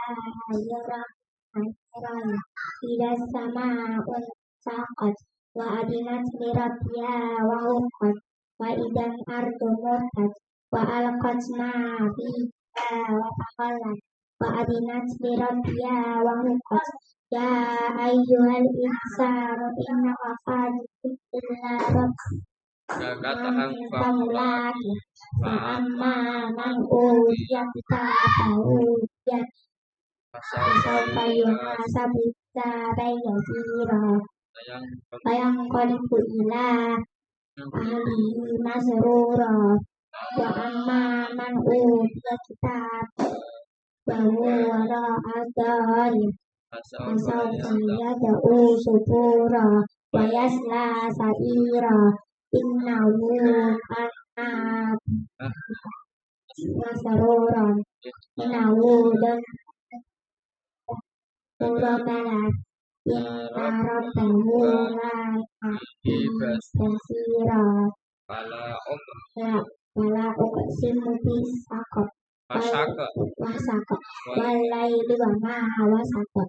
ayra ayra ila sama'un saqat wa adinat li rabbiha wa huqqat wa idan ardu muddat wa alqat ma fiha wa taqallat wa adinat li rabbiha wa huqqat ya ayyuhal insanu innaka kadhibun illa rabbak Fa'amma man utiya kitabahu fasawfa yuhasabu hisaban yasira fayanqalibu ila ahlihi masrura wa amma man utiya kitabahu wara'a dhahri fasawfa yad'u subura wa yasla sa'ira innahu kana masaruran innahu dan urabala inna rabbahu basira wala uqsimu bisaqat wasaqat walaili wa ma wasaqat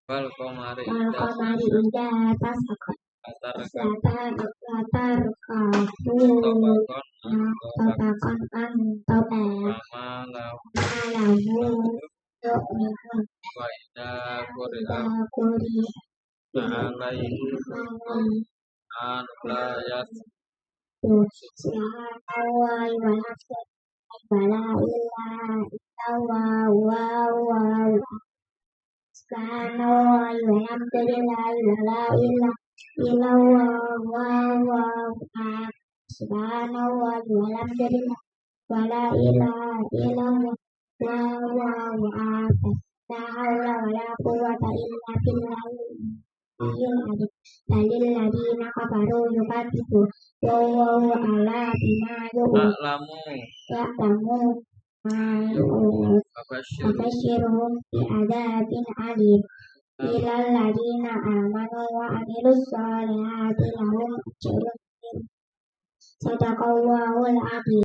wal qamari idza tasaqat latar Tapakan tope Malamu Yu'minun Kuri Subhanallah wa nafsi Bala illa wa Subhanallah wa hamdulillah la ilaha wa Subhanallah walhamdulillah wala ilaha illallah wa la haula wala quwwata illa billahil dalil ladina kafaru yukatibu wallahu ala bima ya'lamu Abasyiruhum bi adzabin alim ilal ladina amanu wa amilus solihati lahum ajrun Sadaqallahul adzim